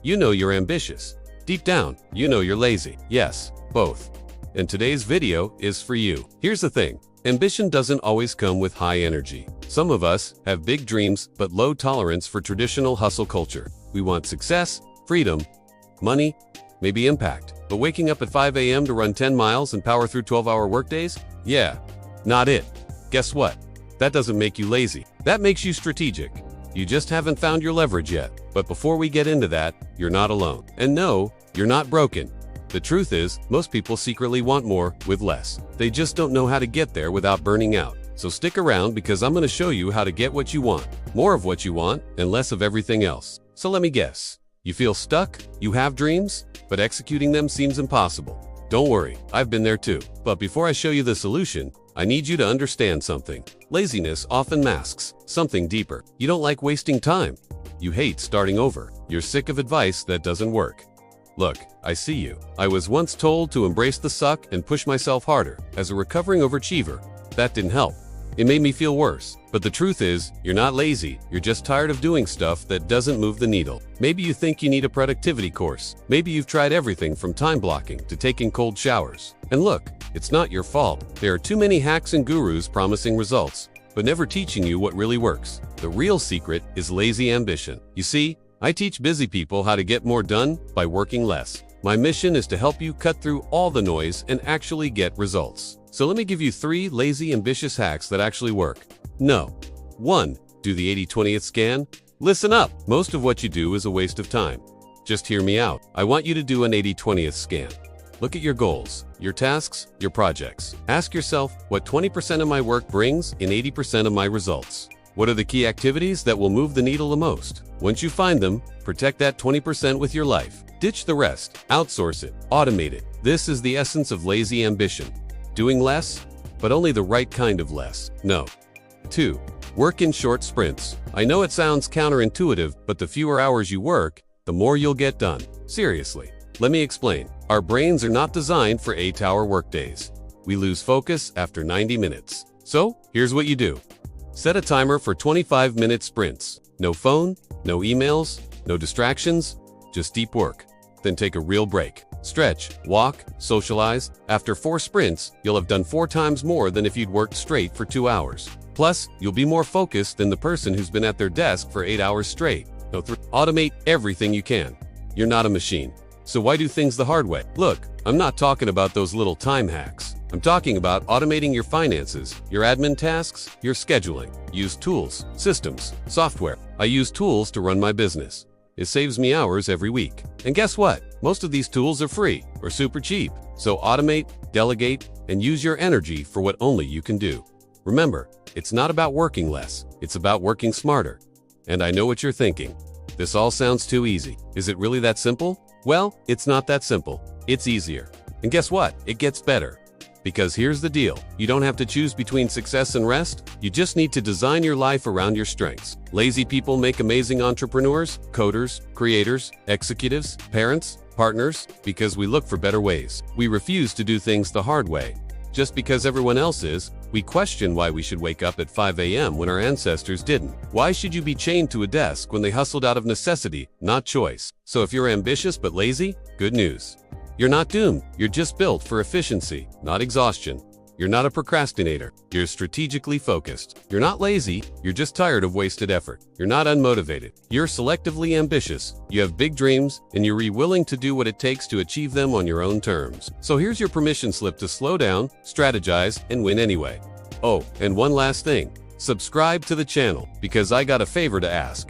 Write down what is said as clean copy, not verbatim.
you know you're ambitious. Deep down, you know you're lazy. Yes, both. And today's video is for you. Here's the thing. Ambition doesn't always come with high energy. Some of us have big dreams but low tolerance for traditional hustle culture. We want success, freedom, money, maybe impact. But waking up at 5 a.m. to run 10 miles and power through 12-hour workdays? Yeah, not it. Guess what? That doesn't make you lazy. That makes you strategic. You just haven't found your leverage yet. But before we get into that, you're not alone. And no, you're not broken. The truth is, most people secretly want more with less. They just don't know how to get there without burning out. So stick around because I'm going to show you how to get what you want. More of what you want and less of everything else. So let me guess. You feel stuck? You have dreams? But executing them seems impossible. Don't worry, I've been there too. But before I show you the solution, I need you to understand something. Laziness often masks something deeper. You don't like wasting time. You hate starting over. You're sick of advice that doesn't work. Look, I see you. I was once told to embrace the suck and push myself harder. As a recovering overachiever, that didn't help. It made me feel worse. But the truth is, you're not lazy. You're just tired of doing stuff that doesn't move the needle. Maybe you think you need a productivity course. Maybe you've tried everything from time blocking to taking cold showers. And look, it's not your fault. There are too many hacks and gurus promising results, but never teaching you what really works. The real secret is lazy ambition. You see, I teach busy people how to get more done by working less. My mission is to help you cut through all the noise and actually get results. So let me give you 3 lazy ambitious hacks that actually work. No. 1. Do the 80/20th scan. Listen up. Most of what you do is a waste of time. Just hear me out. I want you to do an 80/20th scan. Look at your goals, your tasks, your projects. Ask yourself, what 20% of my work brings in 80% of my results? What are the key activities that will move the needle the most? Once you find them, protect that 20% with your life. Ditch the rest. Outsource it. Automate it. This is the essence of lazy ambition. Doing less, but only the right kind of less. No. 2. Work in short sprints. I know it sounds counterintuitive, but the fewer hours you work, the more you'll get done. Seriously. Let me explain. Our brains are not designed for 8-hour workdays. We lose focus after 90 minutes. So, here's what you do. Set a timer for 25-minute sprints. No phone, no emails, no distractions, just deep work. Then take a real break. Stretch, walk, socialize. After 4 sprints, you'll have done 4 times more than if you'd worked straight for 2 hours. Plus, you'll be more focused than the person who's been at their desk for 8 hours straight. No, automate everything you can. You're not a machine. So why do things the hard way? Look, I'm not talking about those little time hacks. I'm talking about automating your finances, your admin tasks, your scheduling. Use tools, systems, software. I use tools to run my business. It saves me hours every week. And guess what? Most of these tools are free or super cheap. So automate, delegate, and use your energy for what only you can do. Remember, it's not about working less. It's about working smarter. And I know what you're thinking. This all sounds too easy. Is it really that simple? Well, it's not that simple. It's easier. And guess what? It gets better. Because here's the deal. You don't have to choose between success and rest. You just need to design your life around your strengths. Lazy people make amazing entrepreneurs, coders, creators, executives, parents, partners, because we look for better ways. We refuse to do things the hard way. Just because everyone else is, we question why we should wake up at 5 a.m. when our ancestors didn't. Why should you be chained to a desk when they hustled out of necessity, not choice? So if you're ambitious but lazy, good news. You're not doomed. You're just built for efficiency, not exhaustion. You're not a procrastinator. You're strategically focused. You're not lazy. You're just tired of wasted effort. You're not unmotivated. You're selectively ambitious. You have big dreams, and you're willing to do what it takes to achieve them on your own terms. So here's your permission slip to slow down, strategize, and win anyway. Oh, and one last thing. Subscribe to the channel, because I got a favor to ask.